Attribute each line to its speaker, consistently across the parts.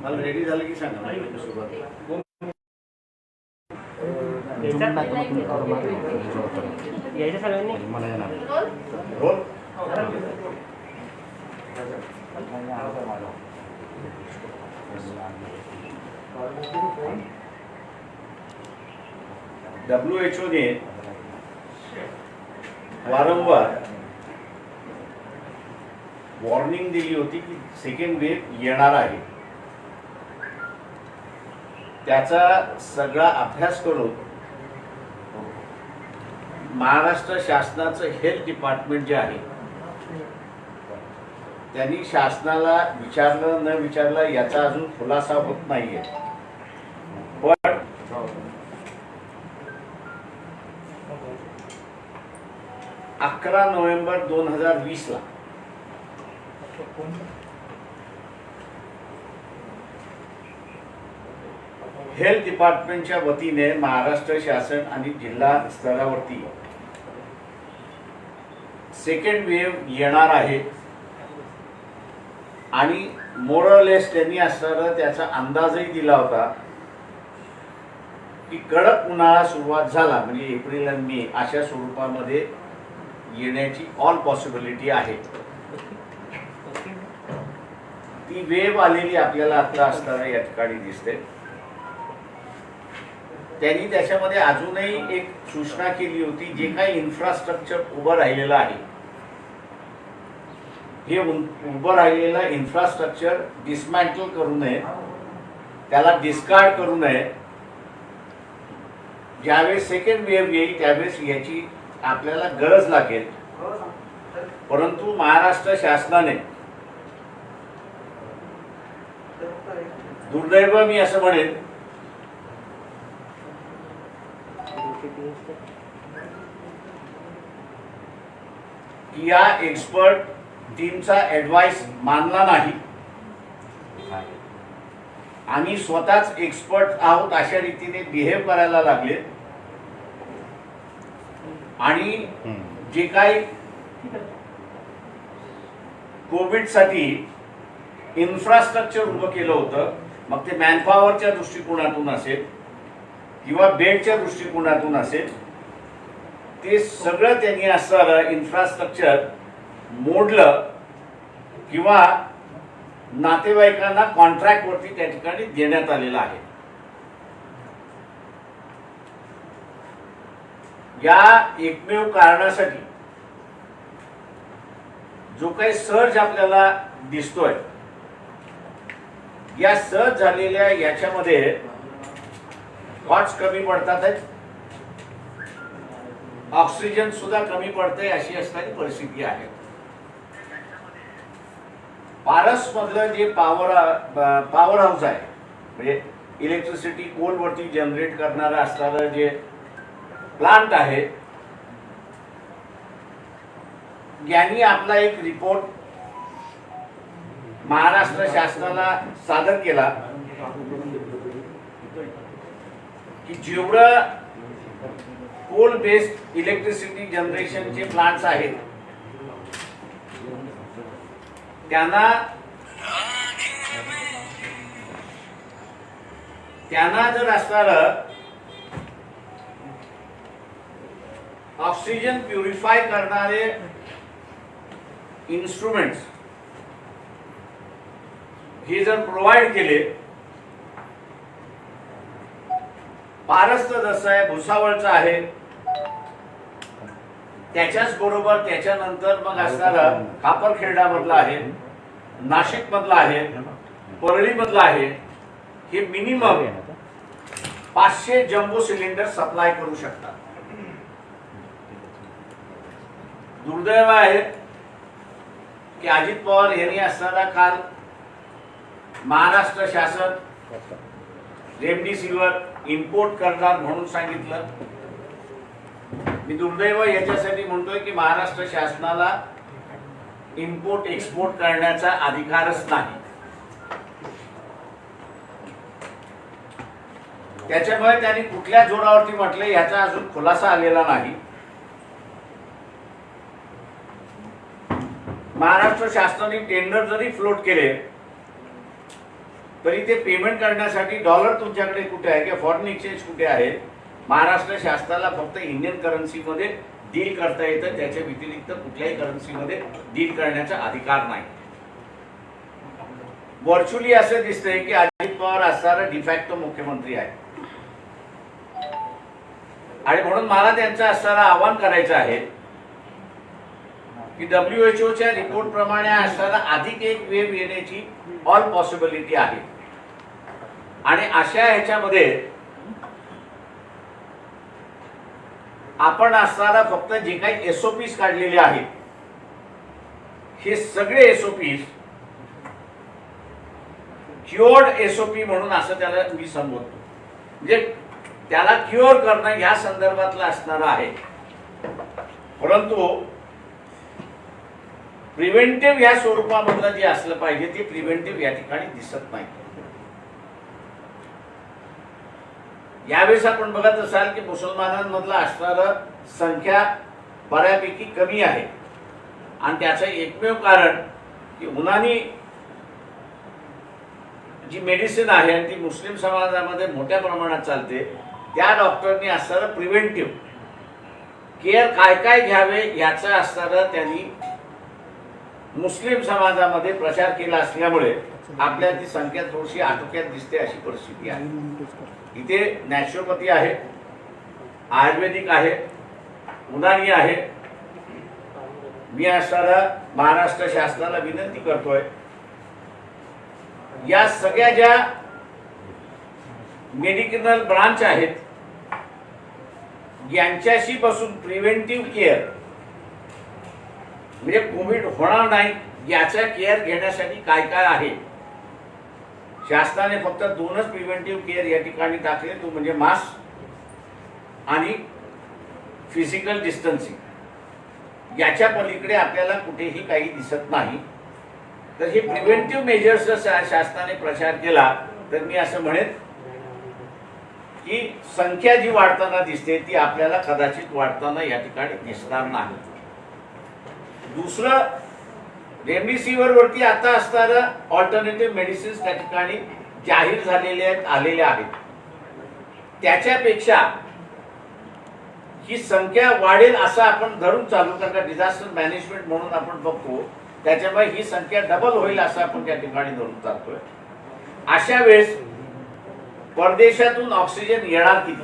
Speaker 1: मला रेडी झालं की सांगा मला सुरुवात
Speaker 2: यायचं सगळ्यांनी
Speaker 1: मला येणार रोल WHO ने वारंवार वॉर्निंग दिली होती की सेकंड वेव्ह येणार आहे. त्याचा सगळा अभ्यास करून महाराष्ट्र शासनाचं हेल्थ डिपार्टमेंट जे आहे त्यांनी शासनाला विचारलं न विचारलं याचा अजून खुलासा होत नाहीये. पण 11 नोव्हेंबर 2020 ला हेल्थ डिपार्टमेंटच्या वतीने महाराष्ट्र शासन आणि जिल्हा स्तरावरती सेकंड वेव्ह येणार आहे आणि मोरलेस त्यांनी असणारा त्याचा अंदाजही दिला होता की कडक उन्हाळा सुरुवात झाला म्हणजे एप्रिल आणि मे अशा स्वरूपामध्ये येण्याची ऑल पॉसिबिलिटी आहे. ती वेव्ह आलेली आपल्याला आता असताना या ठिकाणी दिसते. त्यांनी त्याच्यामध्ये अजूनही एक सूचना केली होती जे काही इन्फ्रास्ट्रक्चर उभं राहिलेलं आहे हे उभं राहिलेलं इन्फ्रास्ट्रक्चर डिसमॅन्टल करू नये, त्याला डिस्कार्ड करू नये. ज्यावेळेस सेकंड वेव्ह येईल त्यावेळेस याची आपल्याला गरज लागेल. परंतु महाराष्ट्र शासनाने दुर्दैव मी असं म्हणेन की या एक्सपर्ट टीमचा ऍडवाइस मानला नाही आणि स्वतःच एक्सपर्ट आहोत अशा रीतीने बिहेव करायला लागले आणि जे काही कोविड साठी इन्फ्रास्ट्रक्चर उभं केलं होतं मग ते मॅनपॉवरच्या दृष्टिकोनातून असेल किंवा बेडच्या दृष्टिकोनातून असेल ते सगळं त्यांनी असणारं इन्फ्रास्ट्रक्चर मोडलं किंवा नातेवाईकांना कॉन्ट्रॅक्टवरती त्या ठिकाणी देण्यात आलेलं आहे. या एकमेव कारणासाठी जो काही सर्ज आपल्याला दिसतोय या सर्ज झालेल्या याच्यामध्ये कॉट्स कमी पडतात आहेत, ऑक्सिजन सुद्धा कमी पडते अशी असणारी परिस्थिती आहे. पारस मधलं जे पॉवर हाऊस आहे म्हणजे इलेक्ट्रिसिटी कोल वरती जनरेट करणारा असणारं जे प्लांट आहे यांनी आपला एक रिपोर्ट महाराष्ट्र शासनाला सादर केला की जेवढं कोल बेस्ड इलेक्ट्रिसिटी जनरेशनचे प्लांट्स आहेत त्यांना जर असणारं ऑक्सिजन प्युरिफाय करणारे इन्स्ट्रुमेंट्स हे जर प्रोव्हाइड केले. पारस तर जसं आहे भुसावळचं आहे त्याच्याच बरोबर त्याच्यानंतर मग असणारा खापरखेर्डा मधला आहे, नाशिक मधला आहे, परळी मधला आहे. हे मिनिमम 500 जम्बो सिलेंडर सप्लाय करू शकतात. दुर्दैव आहे की अजित पवार यांनी असताना काल महाराष्ट्र शासन रेमडेसिवीर इम्पोर्ट करणार म्हणून सांगितलं. मी दुर्दैव याच्यासाठी म्हणतोय की महाराष्ट्र शासनाला इम्पोर्ट एक्सपोर्ट करण्याचा अधिकारच नाही. त्याच्यामुळे त्यांनी कुठल्या जोरावरती म्हटले याचा अजून खुलासा आलेला नाही. महाराष्ट्र शासनाने टेंडर जरी फ्लोट केले तरी ते पेमेंट करण्यासाठी डॉलर तुमच्याकडे कुठे आहे किंवा फॉरेन एक्सचेंज कुठे आहे, महाराष्ट्र शासनाला फक्त इंडियन करन्सीमध्ये डील करता येतं, त्याच्या व्यतिरिक्त कुठल्याही करन्सीमध्ये डील करण्याचा अधिकार नाही. व्हर्च्युअली असं दिसतंय की अजित पवार असणारा डिफॅक्टो मुख्यमंत्री आहे आणि म्हणून मला त्यांचं असणारं आवाहन करायचं आहे की WHO रिपोर्ट प्रमाणे असणारा अधिक एक वेव येण्याची ऑल पॉसिबिलिटी आहे आणि अशा ह्याच्यामध्ये आपण असणारा फक्त जे काही SOPs काढलेले आहेत हे सगळे SOPs क्युअर्ड SOP म्हणून असं त्याला मी संबोधतो, म्हणजे त्याला क्युअर करणं या संदर्भातलं असणारं आहे. परंतु प्रिव्हेंटिव्ह या स्वरूपामधलं जे असलं पाहिजे ते प्रिव्हेंटिव्ह या ठिकाणी दिसत नाही. यावेळेस आपण बघत असाल की मुसलमानांमधलं असणारं संख्या बऱ्यापैकी कमी आहे आणि त्याचं एकमेव कारण की उनानी जी मेडिसिन आहे आणि ती मुस्लिम समाजामध्ये मोठ्या प्रमाणात चालते, त्या डॉक्टरनी असणारं प्रिव्हेंटिव्ह केअर काय काय घ्यावे याचं असणारं त्यांनी मुस्लिम समाजामध्ये प्रचार केला असल्यामुळे आपल्याला ती संख्या थोडीशी आटोक्यात दिसते अशी परिस्थिती आहे. इथे नॅचरोपॅथी आहे, आयुर्वेदिक आहे, उनानी आहे. मी असणारा महाराष्ट्र शासनाला विनंती करतोय, या सगळ्या ज्या मेडिकल ब्रांच आहेत यांच्याशी पासून प्रिव्हेंटिव्ह केअर म्हणजे कोविड होणार नाही याचा केअर घेण्यासाठी काय काय आहे. शासनाने फक्त 2च प्रिव्हेंटिव्ह केअर या ठिकाणी टाकले, तो म्हणजे मास्क आणि फिजिकल डिस्टन्सिंग. याच्या पलीकडे आपल्याला कुठेही काही दिसत नाही. तर हे प्रिव्हेंटिव्ह मेजर्सचा शासनाने प्रचार केला तर मी असं म्हणेन की संख्या जी वाढताना दिसते ती आपल्याला कदाचित वाढताना या ठिकाणी दिसणार नाही. दुसरं, रेमडेसिवीर वरती आता असणारं ऑल्टरनेटिव्ह मेडिसिन्स त्या ठिकाणी जाहीर झालेले आहेत, आलेले आहेत. त्याच्यापेक्षा ही संख्या वाढेल असं आपण धरून चालू, कारण डिझास्टर मॅनेजमेंट म्हणून आपण बघतो, त्याच्यामुळे ही संख्या डबल होईल असं आपण त्या ठिकाणी धरून चालतोय. अशा वेळेस परदेशातून ऑक्सिजन येणार किती?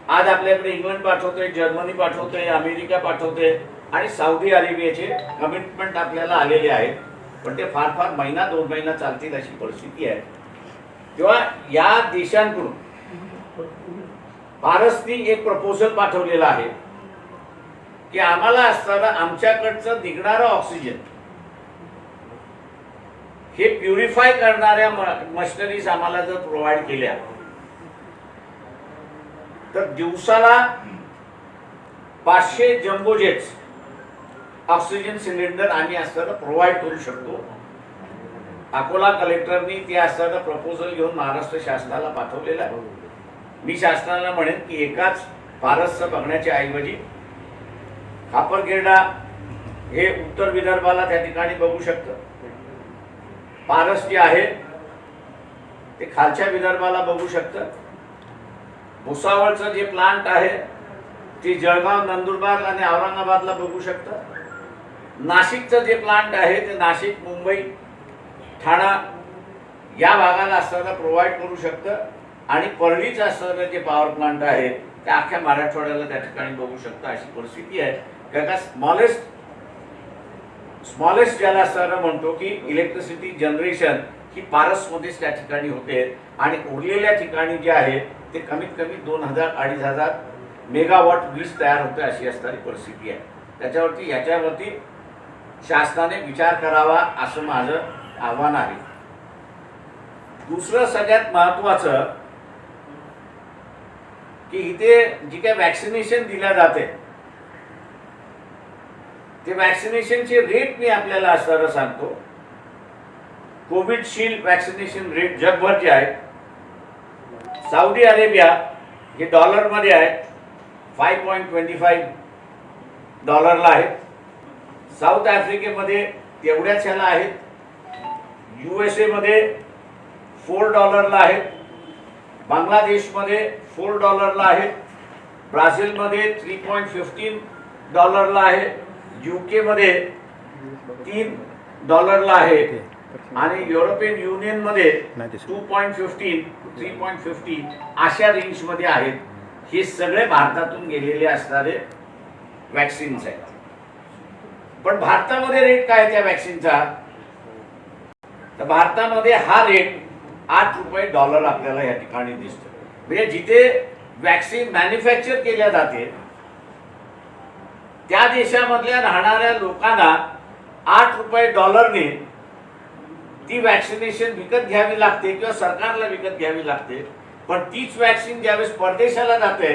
Speaker 1: आज आपल्याकडे इंग्लंड पाठवतोय, जर्मनी पाठवतोय, अमेरिका पाठवतोय आणि सौदी अरेबियाचे कमिटमेंट आपल्याला आलेले आहेत, पण ते फार फार महिना 2 महिना चालतील अशी परिस्थिती आहे. तेव्हा या देशांकडून भारतने एक प्रपोजल पाठवलेला आहे की आम्हाला असताना आमच्याकडचं निघणारं ऑक्सिजन हे प्युरिफाय करणाऱ्या मशिनरीज आम्हाला जर प्रोव्हाइड केल्या तर दिवसाला 500 जम्बो जेट्स ऑक्सिजन सिलेंडर आम्ही असताना प्रोव्हाइड करू शकतो. अकोला कलेक्टरनी ते असताना प्रपोजल घेऊन महाराष्ट्र शासनाला पाठवलेलं आहे. मी शासनाला म्हणेन की एकाच फारसचं बघण्याच्या ऐवजी खापरखेरडा हे उत्तर विदर्भाला त्या ठिकाणी बघू शकतं, पारस जे आहे ते खालच्या विदर्भाला बघू शकतं, भुसावळचं जे प्लांट आहे ते जळगाव, नंदुरबार आणि औरंगाबादला बघू शकतं, नाशिकचं जे प्लांट आहे ते नाशिक, मुंबई, ठाणा या भागाला असताना प्रोव्हाइड करू शकतं आणि परळीचं असणारं जे पॉवर प्लांट आहे ते अख्ख्या मराठवाड्याला त्या ठिकाणी बघू शकतं अशी परिस्थिती आहे. कारण स्मॉलेस्ट ज्याला असणारं म्हणतो की इलेक्ट्रिसिटी जनरेशन ही पारसमध्येच त्या ठिकाणी होते आणि उरलेल्या ठिकाणी जे आहे ते कमीत कमी 2000-2500 मेगावॉट वीज तयार होते अशी असणारी परिस्थिती आहे. त्याच्यावरती याच्यावरती शासनाने विचार करावा असं माझं आव्हान आहे. दुसरं सगळ्यात महत्वाचं की इथे जी काही वॅक्सिनेशन दिल्या जाते ते वॅक्सिनेशनचे रेट मी आपल्याला असणारं सांगतो. कोविडशिल्ड वॅक्सिनेशन रेट जगभर जे आहे, सौदी अरेबिया हे डॉलरमध्ये आहे, $5.25 आहे. साऊथ आफ्रिकेमध्ये तेवढ्याच ह्याला आहेत. USA मध्ये $4 आहेत, बांगलादेशमध्ये $4 आहेत, ब्राझीलमध्ये $3.15 आहे, UK मध्ये $3 आहे आणि युरोपियन युनियन मध्ये 2.15 3.50 अशा रेंज मध्ये आहेत. हे सगळे भारतातून गेलेले असणारे वॅक्सिन्स आहेत. पण भारतामध्ये रेट काय आहे त्या वॅक्सिनचा? तर भारतामध्ये हा रेट $8 आपल्याला या ठिकाणी दिसतो. म्हणजे जिथे वॅक्सिन मॅन्युफॅक्चर केल्या जाते त्या देशामधल्या राहणाऱ्या लोकांना $8 ती वॅक्सिनेशन विकत घ्यावी लागते किंवा सरकारला विकत घ्यावी लागते. पण तीच वॅक्सिन ज्यावेळेस परदेशाला जाते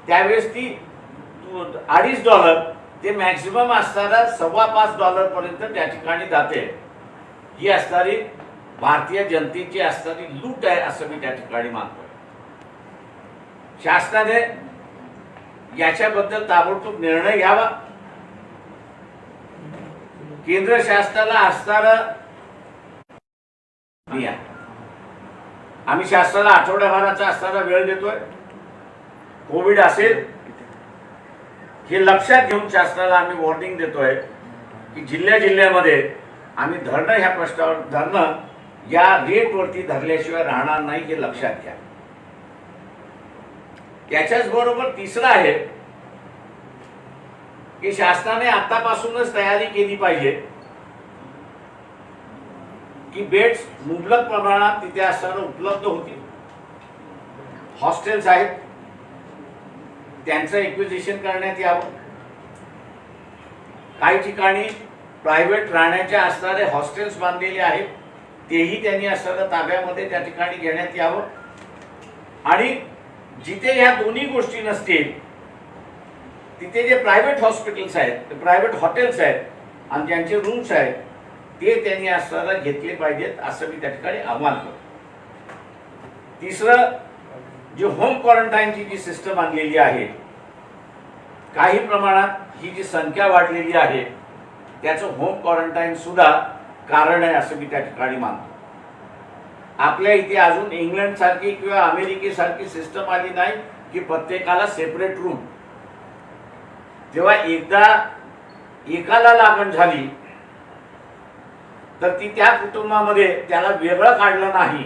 Speaker 1: त्यावेळेस ती $2.5 ते मॅक्सिमम असणारा $5.25 पर्यंत त्या ठिकाणी जाते. ही असणारी भारतीय जनतेची असणारी लूट आहे असं मी त्या ठिकाणी मानतोय. शासनाने याच्याबद्दल ताबडतोब निर्णय घ्यावा. केंद्र शासनाला असणारा आम्ही शासनाला आठवड्याभराचा असणारा वेळ देतोय. कोविड असेल हे लक्षात घेऊन शासनाला आम्ही वॉर्निंग देतोय की जिल्ह्यामध्ये आम्ही धरणं ह्या प्रश्नावर धरणं या रेटवरती धरल्याशिवाय राहणार नाही हे लक्षात घ्या. याच्याच बरोबर तिसरं आहे की शासनाने आतापासूनच तयारी केली पाहिजे की बेड्स मुबलक प्रमाणात तिथे असताना उपलब्ध होतील. हॉस्टेल्स आहेत त्यांचं एक्विजिशन करण्यात यावं. काही ठिकाणी प्रायव्हेट राहण्याच्या असणारे हॉस्टेल्स बांधलेले आहेत तेही त्यांनी असणाऱ्या ताब्यामध्ये त्या ठिकाणी घेण्यात यावं. आणि जिथे ह्या दोन्ही गोष्टी नसतील तिथे जे प्रायव्हेट हॉस्पिटल्स आहेत प्रायव्हेट हॉटेल्स आहेत आणि ज्यांचे रूम्स आहेत ते त्यांनी असणारा घेतले पाहिजेत असं मी त्या ठिकाणी आव्हान करतो. तिसरं जे होम क्वारंटाईनची जी सिस्टम आणलेली आहे काही प्रमाणात ही जी संख्या वाढलेली आहे त्याचं होम क्वारंटाईन सुद्धा कारण आहे असं मी त्या ठिकाणी मानतो. आपल्या इथे अजून इंग्लंड सारखी किंवा अमेरिकेसारखी सिस्टम आली नाही की प्रत्येकाला सेपरेट रूम. जेव्हा एकदा एकाला लागण झाली तर ती त्या कुटुंबामध्ये त्याला वेगळं काढलं नाही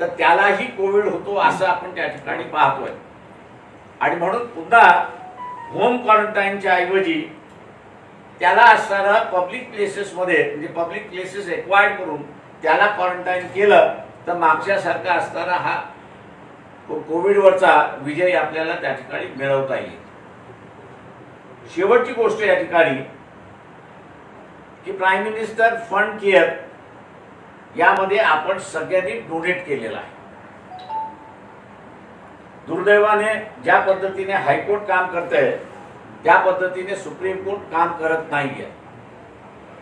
Speaker 1: तर त्यालाही कोविड होतो असं आपण त्या ठिकाणी पाहतोय. आणि म्हणून पुन्हा होम क्वारंटाईनच्या ऐवजी त्याला असणारा पब्लिक प्लेसेसमध्ये म्हणजे पब्लिक प्लेसेस एक्वायर्ड करून त्याला क्वारंटाईन केलं तर मागच्यासारखा असणारा हा कोविडवरचा विजय आपल्याला त्या ठिकाणी मिळवता येईल. शेवटची गोष्ट या ठिकाणी की प्राईम मिनिस्टर फंड केअर यामध्ये आपण सगळ्यांनी डोनेट केलेला आहे. दुर्दैवाने ज्या पद्धतीने हायकोर्ट काम करतंय त्या पद्धतीने सुप्रीम कोर्ट काम करत नाहीये.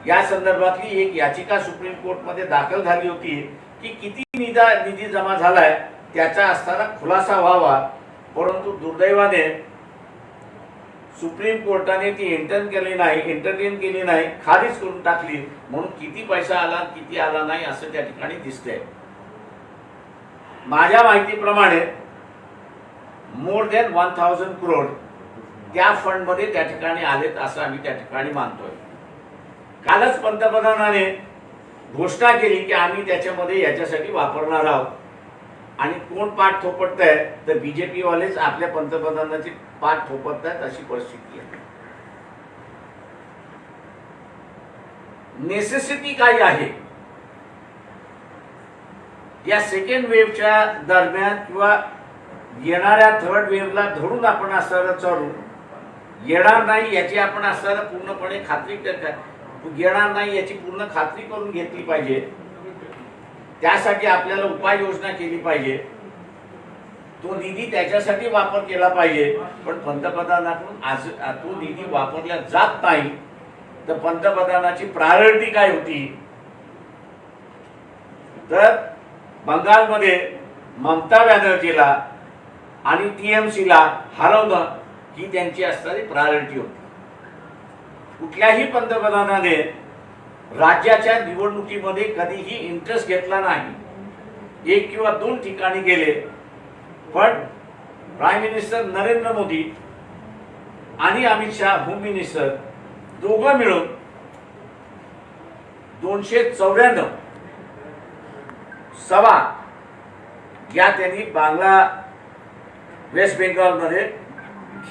Speaker 1: या संदर्भातली एक याचिका सुप्रीम कोर्टमध्ये दाखल झाली होती की किती निधी जमा झालाय त्याचा असताना खुलासा व्हावा. परंतु दुर्दैवाने सुप्रीम कोर्टाने ती एंटरटेन केली नाही, खारिज करून टाकली. म्हणून किती पैसा आला किती आला नाही असं त्या ठिकाणी दिसतंय. माझ्या माहितीप्रमाणे मोर दॅन 1000 करोड त्या फंड मध्ये त्या ठिकाणी आलेत असं आम्ही त्या ठिकाणी मानतोय. कालच पंतप्रधानाने घोषणा केली की आम्ही त्याच्यामध्ये याच्यासाठी वापरणार आहोत. आणि कोण पाठ थोपटतंय तर बीजेपी वालेच आपल्या पंतप्रधानाची पाठ थोपटतायत अशी परिस्थिती आहे. नेसेसिटी काय आहे या सेकंड वेव्हच्या दरम्यान किंवा येणाऱ्या थर्ड वेव्हला धरून आपण असणारं चालू येणार नाही याची आपण असणारं पूर्णपणे खात्री येणार नाही याची पूर्ण खात्री करून घेतली पाहिजे. त्यासाठी आपल्याला उपाययोजना केली पाहिजे. तो निधी त्याच्यासाठी वापर केला पाहिजे. पण पंतप्रधानाकडून आज तो निधी वापरला जात नाही तर पंतप्रधानाची प्रायोरिटी काय होती तर बंगालमध्ये ममता बॅनर्जीला आणि टीएमसीला हरवणं ही त्यांची असणारी प्रायोरिटी होती. कुठल्याही पंतप्रधानाने राज्याच्या निवडणुकीमध्ये कधीही इंटरेस्ट घेतला नाही. 1 किंवा 2 ठिकाणी गेले, पण प्राईम मिनिस्टर नरेंद्र मोदी आणि अमित शहा होम मिनिस्टर दोघं मिळून 294 सभा या त्यांनी वेस्ट बेंगॉलमध्ये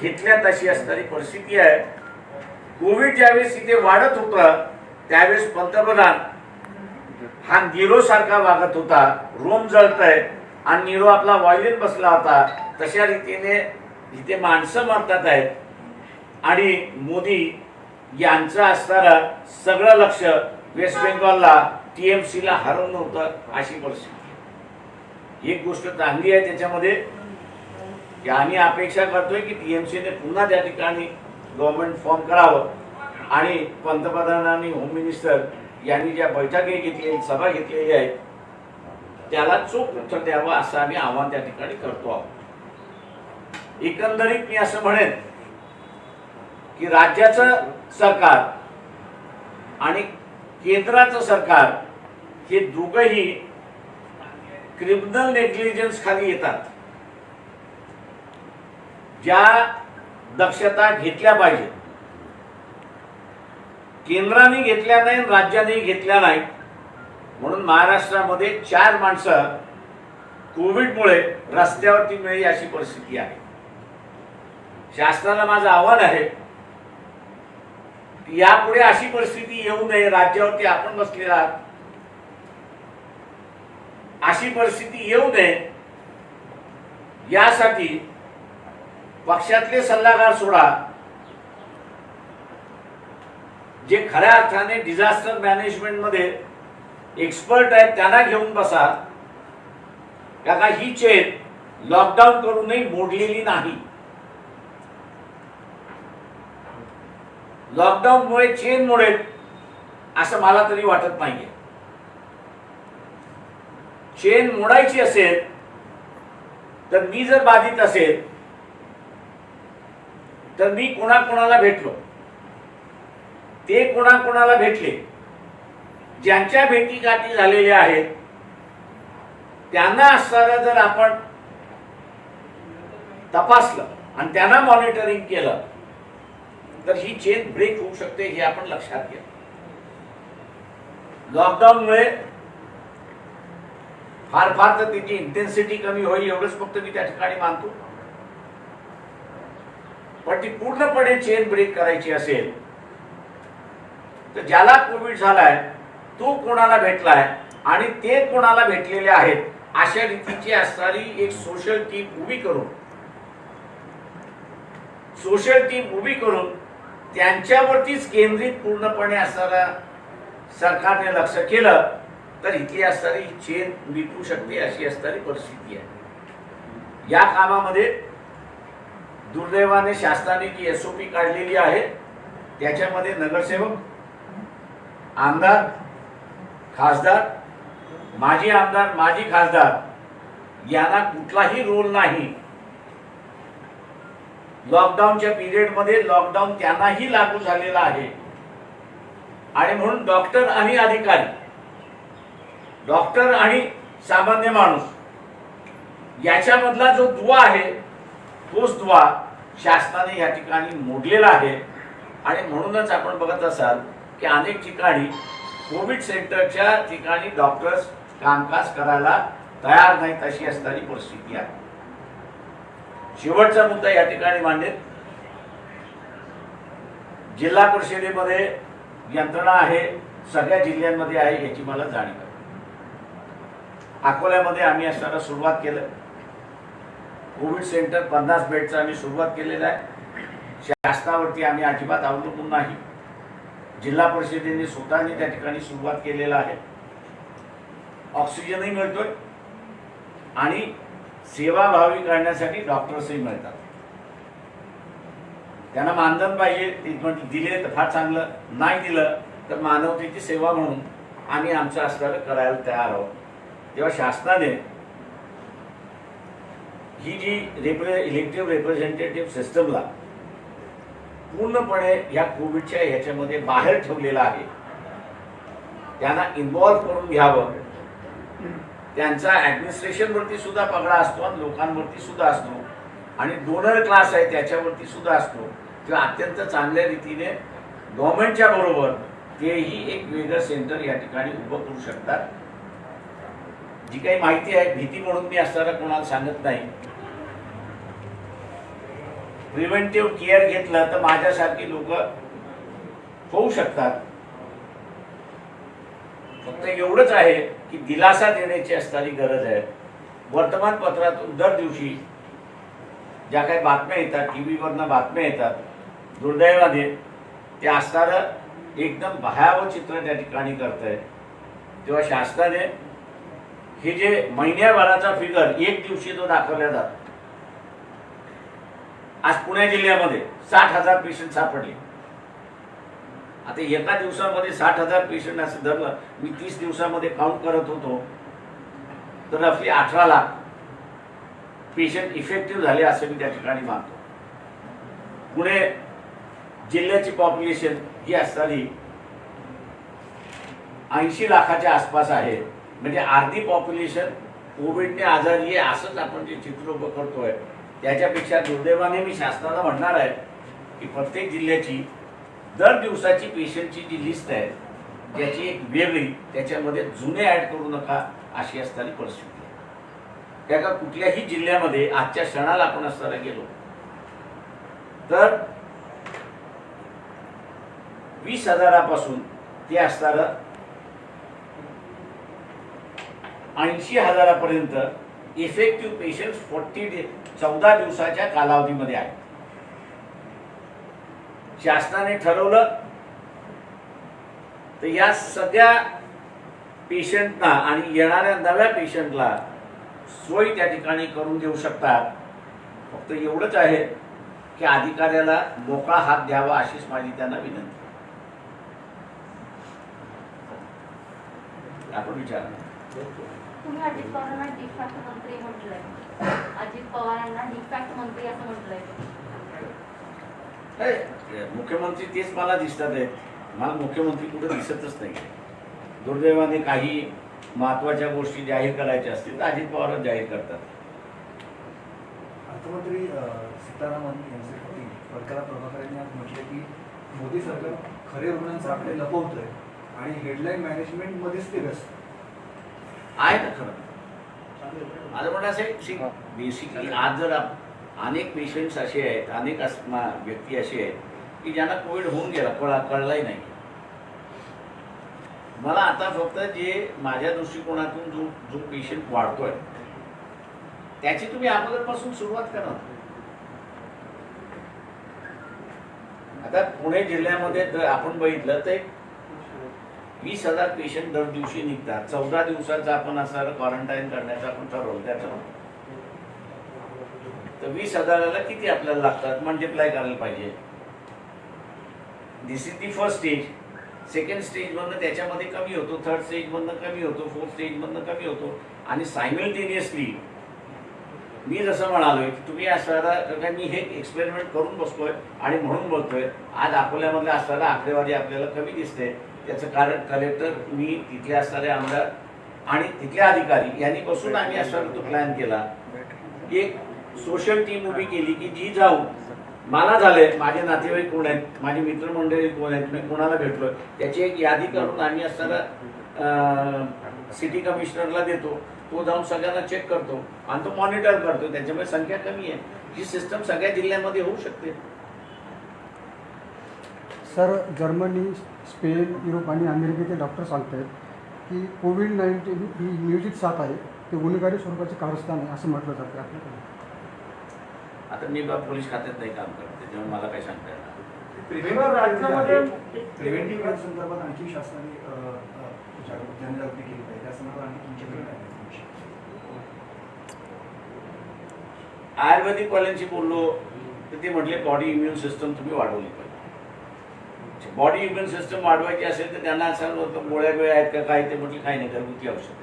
Speaker 1: घेतल्यात अशी असणारी परिस्थिती आहे. कोविड ज्यावेळेस इथे वाढत होतं त्यावेळेस पंतप्रधान हा नीरो सारखा वागत होता. रोम जळतय आणि नीरो आपला व्हायलिन बसला होता. तशा रीतीने इथे माणसं मरतात आहेत आणि मोदी यांचं असणारं सगळं लक्ष वेस्ट बेंगॉलला टीएमसीला हरवणं होतं अशी परिस्थिती. एक गोष्ट चांगली आहे त्याच्यामध्ये की आम्ही अपेक्षा करतोय की टीएमसीने पुन्हा त्या ठिकाणी गव्हर्नमेंट फॉर्म करावं आणि पंतप्रधानांनी होम मिनिस्टर यांनी ज्या बैठकी घेतली सभा घेतलेली आहेत त्याला चोख उत्तर द्यावं असं आम्ही आव्हान त्या ठिकाणी करतो आहोत. एकंदरीत मी असं म्हणेन की राज्याचं सरकार आणि केंद्राचं सरकार हे दोघंही क्रिमिनल नेग्लिजन्स खाली येतात. ज्या दक्षता घेतल्या पाहिजे केंद्राने घेतल्या नाही, राज्याने घेतल्या नाही, म्हणून महाराष्ट्रामध्ये 4 माणसं कोविडमुळे रस्त्यावरती मिळाली अशी परिस्थिती आहे. शासनाला माझं आव्हान आहे की यापुढे अशी परिस्थिती येऊ नये. राज्यावरती आपण बसलेला आहात, अशी परिस्थिती येऊ नये यासाठी पक्षातले सल्लागार सोडा, जे खऱ्या अर्थाने डिझास्टर मॅनेजमेंट मध्ये एक्सपर्ट आहेत त्यांना घेऊन बसा. का ही चेन लॉकडाऊन करूनही मोडलेली नाही. लॉकडाऊनमुळे चेन मोडेल असं मला तरी वाटत नाहीये. चेन मोडायची असेल तर मी जर बाधित असेल तर मी कोणाकोणाला भेटलो, ते कोणाकोणाला भेटले, ज्यांच्या भेटीगाठी झालेल्या आहेत त्यांना असणारं जर आपण तपासलं आणि त्यांना मॉनिटरिंग केलं तर ही चेन ब्रेक होऊ शकते हे आपण लक्षात घ्या. लॉकडाऊनमुळे फार फार तर त्याची इंटेन्सिटी कमी होईल एवढंच फक्त मी त्या ठिकाणी मानतो. पण ती पूर्णपणे चेन ब्रेक करायची असेल तर ज्याला कोविड झालाय तो कोणाला भेटलाय आणि ते कोणाला भेटलेले आहेत अशा रीतीची असणारी एक सोशल टीम उभी करून त्यांच्यावरतीच केंद्रित पूर्णपणे असणारा सरकारने लक्ष केलं तर इथली असणारी चेन मिटू शकते अशी असणारी परिस्थिती आहे. या कामामध्ये दुर्दैवाने शासनाने जी एसओपी काढलेली आहे त्याच्यामध्ये नगरसेवक, आमदार, खासदार, माजी आमदार, माजी खासदार यांना कुठलाही रोल नाही. लॉकडाऊनच्या पिरियडमध्ये लॉकडाऊन त्यांनाही लागू झालेला आहे आणि म्हणून डॉक्टर आणि अधिकारी, डॉक्टर आणि सामान्य माणूस याच्यामधला जो दुवा आहे तोच दुवा शासनाने या ठिकाणी मोडलेला आहे. आणि म्हणूनच आपण बघत असाल की अनेक ठिकाणी कोविड सेंटरच्या ठिकाणी डॉक्टर्स कामकाज करायला तयार नाहीत अशी असणारी परिस्थिती आहे. शेवटचा मुद्दा या ठिकाणी मांडेल. जिल्हा परिषदेमध्ये यंत्रणा आहे, सगळ्या जिल्ह्यांमध्ये आहे याची मला जाणीव आहे. अकोल्यामध्ये आम्ही असताना सुरुवात केलं, कोविड सेंटर 50 बेडचं आम्ही सुरुवात केलेलं आहे. शासनावरती आम्ही अजिबात अवलंबून नाही. जिल्हा परिषदेने स्वतःने त्या ठिकाणी सुरुवात केलेला आहे. ऑक्सिजनही मिळतोय आणि सेवाभावी करण्यासाठी डॉक्टर्सही मिळतात. त्यांना मानधन पाहिजे, ट्रीटमेंट दिले तर फार चांगलं, नाही दिलं तर मानवतेची सेवा म्हणून आम्ही आमचं असणारं करायला तयार आहोत. तेव्हा शासनाने ही जी इलेक्टिव्ह रिप्रेझेंटेटिव्ह सिस्टमला पूर्णपणे या कोविडच्या ह्याच्यामध्ये बाहेर ठेवलेला आहे. त्यांना इन्व्हॉल्व्ह करून घ्यावं. त्यांचा ॲडमिनिस्ट्रेशनवरती सुद्धा पगडा असतो आणि लोकांवरती सुद्धा असतो आणि डोनर क्लास आहे त्याच्यावरती सुद्धा असतो. तेव्हा अत्यंत चांगल्या रीतीने गव्हर्नमेंटच्या बरोबर तेही एक वेगळं सेंटर या ठिकाणी उभं करू शकतात. जी काही माहिती आहे, भीती म्हणून मी असताना कोणाला सांगत नाही. प्रिव्हेंटिव्ह केअर घेतलं तर माझ्यासारखी लोक होऊ शकतात. फक्त एवढंच आहे की दिलासा देण्याची असणारी गरज आहे. वर्तमानपत्रातून दर दिवशी ज्या काही बातम्या येतात, टीव्हीवरनं बातम्या येतात, दुर्दैवाने ते असणारं एकदम भयावह चित्र त्या ठिकाणी करत आहे. तेव्हा शासनाने हे जे महिन्याभराचा फिगर एक दिवशी तो दाखवला जातो. आज पुणे जिल्ह्यामध्ये 60,000 पेशंट सापडले. आता एका दिवसामध्ये 60,000 पेशंट असं धरलं, मी 30 दिवसामध्ये काउंट करत होतो, तर रफली 18 लाख पेशंट इफेक्टिव्ह झाले असं मी त्या ठिकाणी मानतो. पुणे जिल्ह्याची पॉप्युलेशन ही असणारी 80 लाखाच्या आसपास आहे. म्हणजे अर्धी पॉप्युलेशन कोविडने आजारी आहे असंच आपण जे चित्र उभं करतोय. त्याच्यापेक्षा दुर्दैवाने मी शासनाला म्हणणार आहे की प्रत्येक जिल्ह्याची दर दिवसाची पेशंटची जी लिस्ट आहे त्याची एक वेगळी, त्याच्यामध्ये जुने ॲड करू नका अशी असणारी परिस्थिती आहे. त्या का कुठल्याही जिल्ह्यामध्ये आजच्या क्षणाला आपण असताना गेलो तर 20,000पासून ते असणारं 80,000पर्यंत इफेक्टिव्ह पेशंट 14 दिवसाच्या कालावधीमध्ये आहे. शासनाने ठरवलं तर या सगळ्या पेशंटना आणि येणाऱ्या नव्या पेशंटला सोय त्या ठिकाणी करून देऊ शकतात. फक्त एवढंच आहे की अधिकाऱ्याला मोकळा हात द्यावा अशीच माझी त्यांना विनंती. आपण विचारा.
Speaker 3: तुम्ही अजित पवारांना डिफॅक्ट मंत्री म्हटलंय, अजित पवारांना डिफॅक्ट मंत्री असं म्हटलंय.
Speaker 1: मुख्यमंत्री तेच मला दिसतात आहेत. मला मुख्यमंत्री कुठे दिसतच नाही. दुर्दैवाने काही महत्वाच्या गोष्टी जाहीर करायच्या असतील तर अजित पवारच जाहीर करतात.
Speaker 4: अर्थमंत्री सीतारामन यांचे पती वर्कला प्रभाकर यांनी आज म्हटले की मोदी सरकार खरे रुग्णांचे आकडे लपवतोय आणि हेडलाईन मॅनेजमेंटमध्येच ते व्यस्त
Speaker 1: आहे ना. खरं माझं म्हणणं असं आहे, बेसिकली आज जर अनेक पेशंट्स असे आहेत, अनेक व्यक्ती असे आहेत की ज्यांना कोविड होऊन गेला, कळलाही नाही. मला आता फक्त जे माझ्या दृष्टिकोनातून जो पेशंट वाढतोय त्याची तुम्ही अगोदरपासून सुरुवात करा. आता पुणे जिल्ह्यामध्ये आपण बघितलं तर 20,000 पेशंट दर दिवशी निघतात. 14 दिवसाचं आपण असं क्वारंटाईन करण्याचं आपण ठरवलं. त्याचं तर 20,000ला किती आपल्याला लागतात मल्टिप्लाय करायला पाहिजे. This is the first stage. Second स्टेजमधनं त्याच्यामध्ये कमी होतो, थर्ड स्टेजमधनं कमी होतो, फोर्थ स्टेजमधनं कमी होतो आणि सायमल्टेनियसली मी जसं म्हणालोय की तुम्ही असणारा मी हे एक्सपेरिमेंट करून बसतोय आणि म्हणून बोलतोय. आज अकोल्यामधले असणारा आकडेवारी आपल्याला कमी दिसते. त्याचं कारण कलेक्टर, मी, तिथले असणारे आमदार आणि तिथले अधिकारी यांनी बसून आम्ही असणारा तो प्लॅन केला. एक सोशल टीम उभी केली की जी जाऊन मला झालंय, माझे नातेवाईक कोण आहेत, माझी मित्रमंडळी कोण आहेत, मी कोणाला भेटलोय त्याची एक यादी करून आम्ही असणारा सिटी कमिशनरला देतो. तो जाऊन सगळ्यांना चेक करतो आणि तो मॉनिटर करतो. त्याच्यामुळे संख्या कमी आहे. ही सिस्टम सगळ्या जिल्ह्यामध्ये होऊ शकते.
Speaker 5: सर, जर्मनी, स्पेन, युरोप आणि अमेरिकेचे डॉक्टर सांगत आहेत की कोविड-19 ही नियोजित साथ आहे, ते गुन्हेगारी स्वरूपाचे कारस्थान आहे असं म्हटलं जातं. आपल्याकडे
Speaker 1: आता मी पोलीस खात्यात नाही काम करत, त्याच्यामुळे मला काय सांगता येणार.
Speaker 4: प्रिव्हेंटिव्ह केअर संदर्भात आणखी शासनाने जनजागृती केली पाहिजे. त्या संदर्भात आणखी तुमच्याकडे काय?
Speaker 1: आयुर्वेदिकवाल्यांशी बोललो तर ते म्हटले बॉडी इम्युन सिस्टम तुम्ही वाढवली पाहिजे. बॉडी इम्युन सिस्टम वाढवायची असेल तर त्यांना असं होतं गोळ्या वेळ्या आहेत का काय, ते म्हटले काही नाही, घरगुती औषध.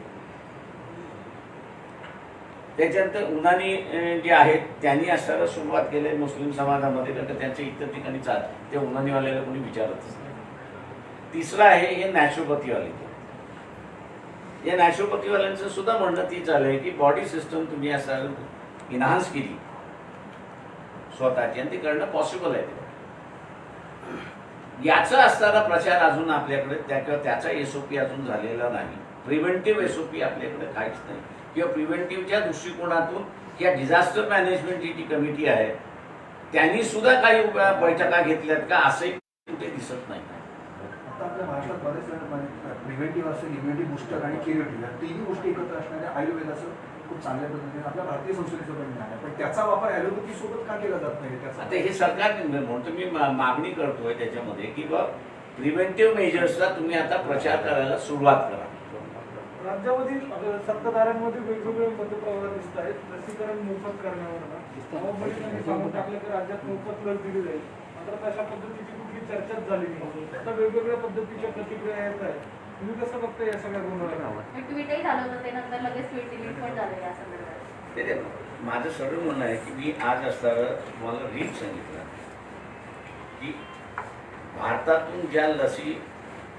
Speaker 1: त्याच्यानंतर उन्हानी जे आहेत त्यांनी असं सुरुवात केली मुस्लिम समाजामध्ये, कारण त्यांच्या इतर ठिकाणी ते उन्हानीवाल्याला कोणी विचारतच नाही. तिसरं आहे हे नॅचरोपॅथीवाले. या नॅचरोपॅथीवाल्यांचं सुद्धा म्हणणं तीच आलंय की बॉडी सिस्टम तुम्ही असं इन्हान्स केली स्वतःची आणि ते करणं पॉसिबल आहे. याचा असणारा प्रचार अजून आपल्याकडे त्याचा एसओपी अजून झालेला नाही. प्रिव्हेंटिव्ह एसओपी आपल्याकडे काहीच नाही किंवा प्रिव्हेंटिव्हच्या दृष्टिकोनातून या डिझास्टर मॅनेजमेंटची जी कमिटी आहे त्यांनी सुद्धा काही बैठका घेतल्यात का असंही कुठे दिसत नाही.
Speaker 4: आता आपल्या महाराष्ट्रात बरेच प्रिव्हेंटिव्ह असेल, इम्युनिटी बुस्टर आणि क्युरेटिव्ह या तिन्ही गोष्टी एकत्र असणाऱ्या आयुर्वेदाचं खूप चांगल्या पद्धतीने आपल्या भारतीय संस्कृतीचं पण ज्ञान आहे, पण त्याचा वापर ॲलोपॅथी सोबत का केला जात नाही त्याचा?
Speaker 1: आता हे सरकार म्हणतो मी मागणी करतोय त्याच्यामध्ये की बा प्रिव्हेंटिव्ह मेजर्सचा तुम्ही आता प्रचार करायला सुरुवात करा.
Speaker 6: राज्यामधील सत्ताधाऱ्यांमध्ये वेगवेगळे मतप्रवाह दिसत आहेत. लसीकरण मोफत करण्यावर फडणवीसांनी सांगून टाकलं की राज्यात मोफत लस दिली जाईल, मात्र तशा पद्धतीची कुठली चर्चाच झाली नाही. आता वेगवेगळ्या पद्धतीच्या प्रतिक्रिया येत आहेत. तुम्ही कसं बघता या सगळ्या गोंधळाला?
Speaker 3: ट्विटही झालं होतं ते, नंतर लगेच ट्विट डिलीट पण झालं या संदर्भात.
Speaker 1: ते माझं सरळ म्हणणं आहे की मी आज असताना तुम्हाला रीत सांगितलं की भारतातून ज्या लसी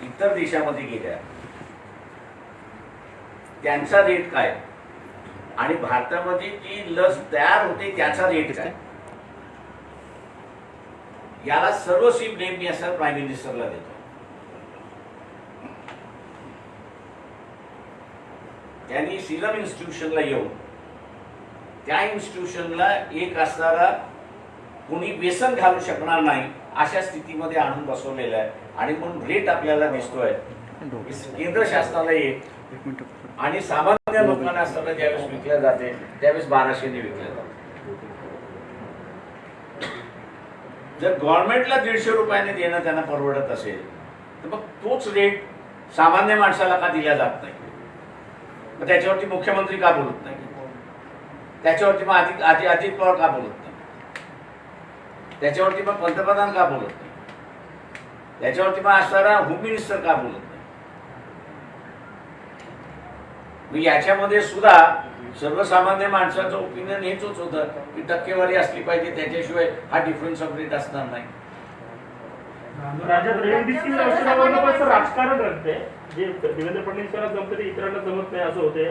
Speaker 1: इतर देशामध्ये गेल्या त्यांचा रेट काय आणि भारतामध्ये जी लस तयार होते त्याचा रेट काय, याला सर्वस्वी ब्लेम मी असं प्राईम मिनिस्टरला देतो. त्यांनी सिरम इन्स्टिट्यूशनला येऊन त्या इन्स्टिट्यूशनला एक असणारा कोणी व्यसन घालू शकणार नाही अशा स्थितीमध्ये आणून बसवलेलं आहे आणि म्हणून रेट आपल्याला दिसतोय केंद्र शासनाला एक आणि सामान्य लोकांना असताना ज्यावेळेस विकल्या जाते त्यावेळेस 1200 विकल्या जाते. जर गव्हर्नमेंटला 150 रुपयाने देणं त्यांना परवडत असेल तर मग तोच रेट सामान्य माणसाला का दिला जात नाही? मग त्याच्यावरती मुख्यमंत्री का बोलत नाही? त्याच्यावरती मग अजित पवार का बोलत नाही? त्याच्यावरती मग पंतप्रधान का बोलत नाही? त्याच्यावरती मग असणारा होम मिनिस्टर का बोलत नाही? याच्यामध्ये सुद्धा सर्वसामान्य माणसाचं ओपिनियन हेच होतं की टक्केवारी असली पाहिजे, त्याच्याशिवाय हा डिफरन्स ऑफ रेट असणार नाही.
Speaker 2: राज्यात रेमडेसिवीर औषधावर राजकारण रंगते, जे देवेंद्र फडणवीस यांना जमते ते इतरांना जमत नाही असं होते.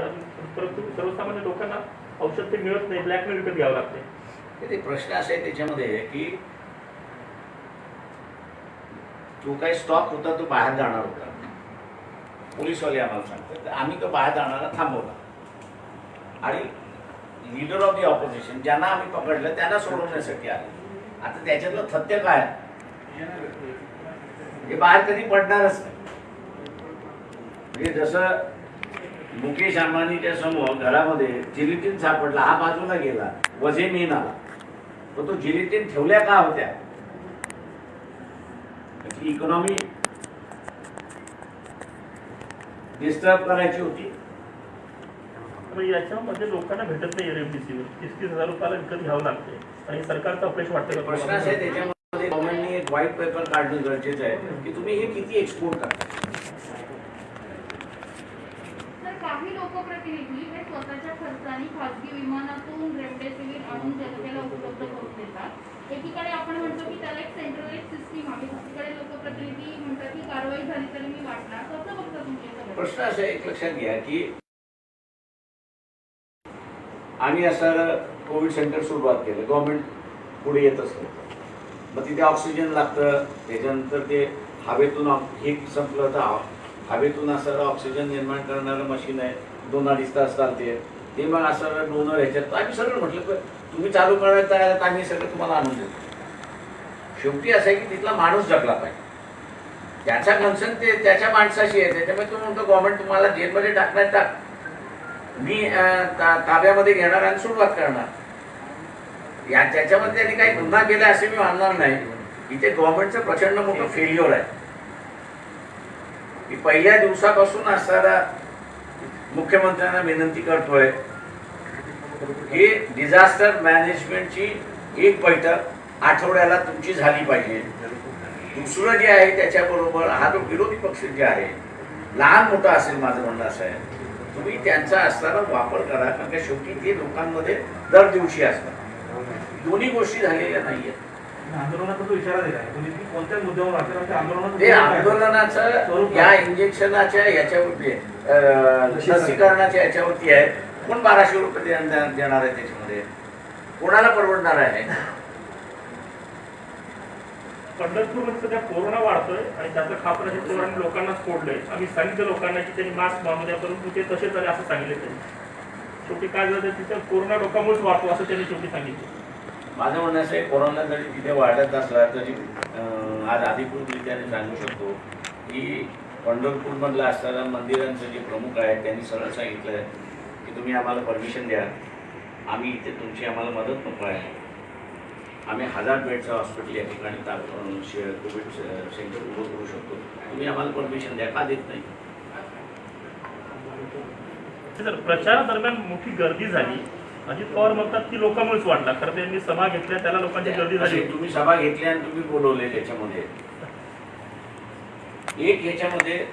Speaker 2: परंतु सर्वसामान्य लोकांना औषध ते मिळत नाही, ब्लॅकने विकत घ्यावं लागते.
Speaker 1: ते प्रश्न असा आहे त्याच्यामध्ये की जो काही स्टॉक होता तो बाहेर जाणार होता. पोलीसवाले आम्हाला सांगतात आम्ही तो बाहेर जाणारा थांबवला आणि लीडर ऑफ दी ऑपोजिशन ज्यांना आम्ही पकडलं त्यांना सोडवण्यासाठी आले. आता त्याच्यातलं तथ्य काय हे बाहेर कधी पडणारच नाही. म्हणजे जसं मुकेश अंबानीच्या समोर घरामध्ये जिलिटीन सापडला, हा बाजूला गेला, वजे मेन आला, पण तो जिलिटीन ठेवल्या का होत्या? इकॉनॉमी डिस्टर्ब करायची होती.
Speaker 2: याच्यामध्ये लोकांना भेटत नाही रेमडेसिवीर, 30,000 रुपयाला विकत घ्यावं लागते आणि सरकारचं अपयश वाटतं.
Speaker 1: प्रश्न असा आहे त्याच्यामध्ये गव्हर्नमेंटने एक व्हाईट पेपर काढणं गरजेचं आहे की तुम्ही हे किती एक्सपोर्ट करता.
Speaker 3: तर काही लोकप्रतिनिधी हे स्वतःच्या खर्चाने खासगी विमानातून रेमडेसिवीर आणून जनतेला उपलब्ध करून देतात. एकीकडे आपण म्हणतो की त्याला एक सेंट्रलाइज सिस्टीम आहे, दुसरीकडे लोकप्रतिनिधी म्हणतात की कारवाई झाली तरी मी वाटणार. कसं बघता तुमचे?
Speaker 1: प्रश्न असा एक लक्षात घ्या की आम्ही असं कोविड सेंटर सुरुवात केलं, गव्हर्नमेंट पुढे येत असतं, मग तिथे ऑक्सिजन लागतं, त्याच्यानंतर ते हवेतून हे संपलं तर हवेतून असं ऑक्सिजन निर्माण करणारं मशीन आहे, 2-2.5 तास चालते. ते मग असं डोनर ह्याच्यात आम्ही सगळं म्हटलं तुम्ही चालू करायला तयार तर आम्ही सगळं तुम्हाला आणून देतो. शेवटी असं आहे की तिथला माणूस जगला पाहिजे, त्याचा कन्सर्न ते त्याच्या माणसाशी आहे. त्याच्यामुळे तो म्हणतो गव्हर्नमेंट तुम्हाला जेलमध्ये टाकणार टाक, मी ताब्यामध्ये घेणार आणि सुरुवात करणार. त्याच्यामध्ये त्यांनी काही गुन्हा केला असे मी मानणार नाही. इथे गव्हर्नमेंटचं प्रचंड मोठं फेल्युअर आहे. मी पहिल्या दिवसापासून असणारा मुख्यमंत्र्यांना विनंती करतोय की डिझास्टर मॅनेजमेंटची एक बैठक आठवड्याला तुमची झाली पाहिजे. दुसरं जे आहे त्याच्याबरोबर हा जो विरोधी पक्ष जे आहे लहान मोठा असेल, माझं म्हणणं असं आहे तुम्ही त्यांचा असणारा वापर करा, कारण शेवटी ते लोकांमध्ये दर दिवशी असतात. दोन्ही गोष्टी झालेल्या नाहीयेत.
Speaker 6: आंदोलनाचा तो इशारा दिला आहे तुम्ही कोणत्याच मुद्द्यावर राहते
Speaker 1: ते
Speaker 6: आंदोलनाचं
Speaker 1: आंदोलनाचं या इंजेक्शनाच्या याच्यावरती लसीकरणाच्या याच्यावरती आहे. कोण 1200 रुपये देणार आहे त्याच्यामध्ये? कोणाला परवडणार आहे?
Speaker 2: पंढरपूरमध्ये सध्या कोरोना वाढतोय आणि त्याचं खापर हे कोरोना लोकांनाच फोडलंय. आम्ही सांगितलं लोकांना की त्यांनी मास्क बांधू द्या, परंतु ते तसेच आले असं सांगितलं त्यांनी. शेवटी काय झालं, तिथं कोरोना लोकांमुळेच वाढतो असं त्यांनी शेवटी सांगितलं.
Speaker 1: माझं म्हणणं असं आहे, कोरोना जरी तिथे वाढत असला तरी आज अधिकृतरित्याने सांगू शकतो की पंढरपूरमधलं असणाऱ्या मंदिरांचे जे प्रमुख आहेत त्यांनी सरळ सांगितलं आहे की तुम्ही आम्हाला परमिशन द्या, आम्ही इथे तुमची आम्हाला मदत नको आहे. आम्ही 1000 बेडचं हॉस्पिटल या ठिकाणी कोविड सेंटर उभं करू शकतो, तुम्ही आम्हाला परमिशन द्या. का देत नाही?
Speaker 2: तर प्रचारादरम्यान मोठी गर्दी झाली. अजित पवार म्हणतात की लोकांमुळेच वाढला. खरं त्यांनी सभा घेतल्या त्याला लोकांची गर्दी झाली.
Speaker 1: अशी तुम्ही सभा घेतली आणि तुम्ही बोलवले त्याच्यामध्ये एक याच्यामध्ये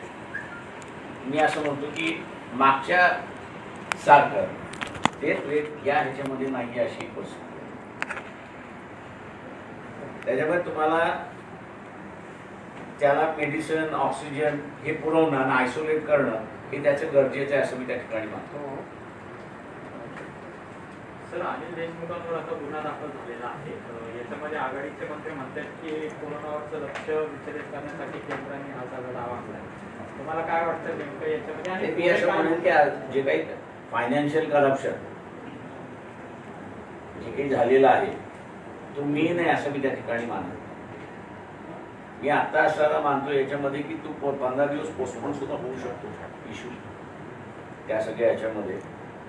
Speaker 1: मी असं म्हणतो की मागच्या सारखं तेच वेट या ह्याच्यामध्ये नाही अशी परिस्थिती. त्याच्यामुळे तुम्हाला त्याला मेडिसिन ऑक्सिजन हे पुरवणं आणि आयसोलेट करणं हे त्याचं गरजेचं आहे असं मी त्या ठिकाणी मानतो.
Speaker 7: सर, अनिल देशमुखांवर आता गुन्हा दाखल झालेला आहे. याच्यामध्ये आघाडीचे मंत्री म्हणतात की कोरोनावरचं लक्ष विचलित करण्यासाठी केंद्राने हा सगळा दावा आणलाय. तुम्हाला काय वाटतं नेमकं याच्यामध्ये? आणि
Speaker 1: मी असं म्हणेन की जे काही फायनान्शियल करप्शन जे काही झालेलं आहे तो मी नाही असं मी त्या ठिकाणी मानतो. मी आता असताना मानतो याच्यामध्ये की तू 15 दिवस पोस्टपोन सुद्धा होऊ शकतो इश्यू. त्या सगळ्या याच्यामध्ये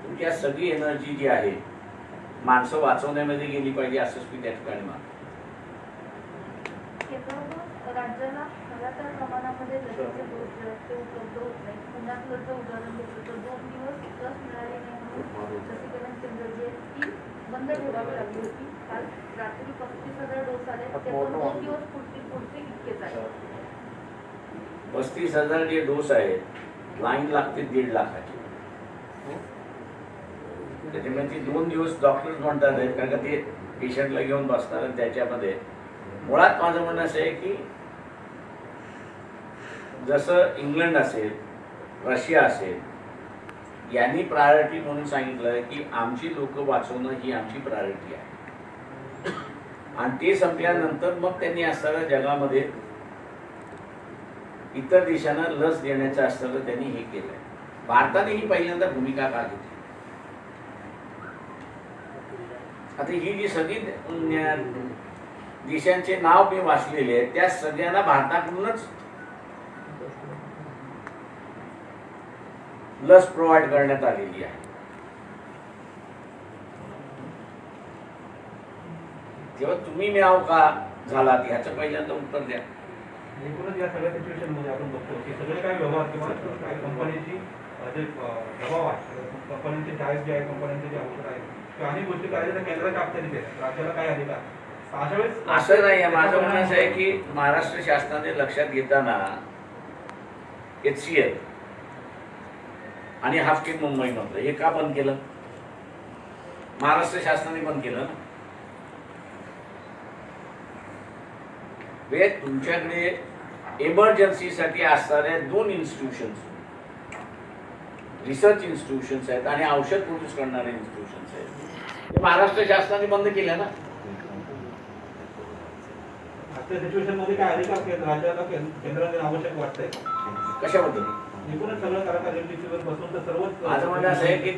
Speaker 1: तुमची सगळी एनर्जी जी आहे माणसं वाचवण्यामध्ये गेली पाहिजे असंच मी त्या ठिकाणी मानतो.
Speaker 8: राज्याला हव्या त्या प्रमाणामध्ये लसीचे डोस ते उपलब्ध होत नाही. पुण्यातलं जर उदाहरण घेतलं तर 2 दिवस लस मिळाली नाही म्हणून लसीकरण केंद्र जी आहेत ती बंद ठेवावी लागली होती. काल रात्री 35,000 डोस आले, ते 2 दिवस पुढचे इतकेच आहे.
Speaker 1: 35,000 जे डोस आहेत लाईन लागते 1.5 लाखाची. त्याच्यामुळे ती 2 दिवस डॉक्टर्स म्हणतात आहेत कारण का ते पेशंटला घेऊन बसणार आणि त्याच्यामध्ये मुळात माझं म्हणणं असं आहे की जसं इंग्लंड असेल रशिया असेल यांनी प्रायोरिटी म्हणून सांगितलं की आमची लोक वाचवणं ही आमची प्रायोरिटी आहे आणि ते संपल्यानंतर मग त्यांनी असताना जगामध्ये इतर देशांना लस देण्याचं असताना त्यांनी हे केलंय. भारताने ही पहिल्यांदा भूमिका का घेतली? आता ही जी सगळी देशांचे नाव मी वाचलेले आहेत त्या सगळ्यांना भारताकडूनच लस प्रोव्हाइड करण्यात आलेली आहे. तेव्हा तुम्ही मिळाव का झालात ह्याचं पहिल्यांदा उत्तर द्या.
Speaker 6: एकूणच या सगळ्या सिच्युएशन मध्ये आपण बघतो की सगळे काही व्यवहार किंवा काही कंपनीची जे दबाव आहे, कंपनीचे चार्ज जे आहे, कंपन्यांचे जे औषध आहे किंवा अनेक गोष्टी करायच्या केंद्राच्या अखत्यारीत आहेत, राज्याला काय अधिकार? अशा वेळेस
Speaker 1: असं नाही आहे. माझं म्हणणं असं आहे की महाराष्ट्र शासनाने लक्षात घेताना HCL आणि हाफकिन मुंबई मधलं हे का बंद केलं? महाराष्ट्र शासनाने बंद केलं. वे तुमच्याकडे इमर्जन्सीसाठी असणाऱ्या 2 इन्स्टिट्यूशन्स रिसर्च इन्स्टिट्यूशन्स आहेत आणि औषध प्रोड्यूस करणारे इन्स्टिट्यूशन्स आहेत ते महाराष्ट्र शासनाने बंद केल्या ना.
Speaker 6: आजच्या सिच्युएशन मध्ये काय अधिकार राज्याला केंद्राने आवश्यक वाटतंय?
Speaker 1: कशाबद्दल?
Speaker 6: एकूणच सगळं करा रेमडेसिवीर बसून तर सर्वच.
Speaker 1: माझं म्हणणं असं आहे की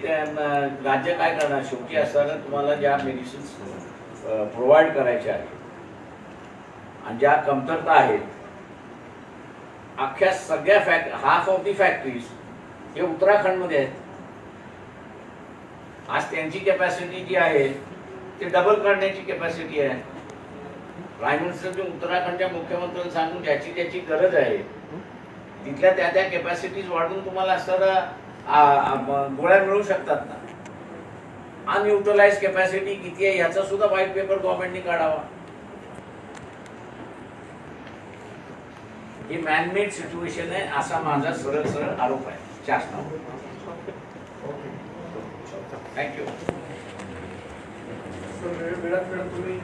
Speaker 1: राज्य काय करणार? शेवटी असताना तुम्हाला ज्या मेडिसिन्स प्रोव्हाइड करायच्या आहेत आणि ज्या कमतरता आहेत अख्ख्या सगळ्या हाफ ऑफ दी फॅक्टरीज हे उत्तराखंडमध्ये आहेत. आज त्यांची कॅपॅसिटी जी आहे ते डबल करण्याची कॅपॅसिटी आहे. प्राईम मिनिस्टर उत्तराखंडच्या मुख्यमंत्र्यांना सांगून ज्याची ज्याची गरज आहे तिथल्या त्या कॅपॅसिटीज वाढवून तुम्हाला असताना गोळ्या मिळू शकतात ना. अनयुटिलाइज कॅपॅसिटी किती आहे ह्याचा सुद्धा व्हाईट पेपर गव्हर्नमेंटने काढावा. ही मॅनमेड सिच्युएशन आहे असा माझा सरळ सरळ आरोप आहे शासनावर. थँक्यू.
Speaker 4: वेळात तुम्ही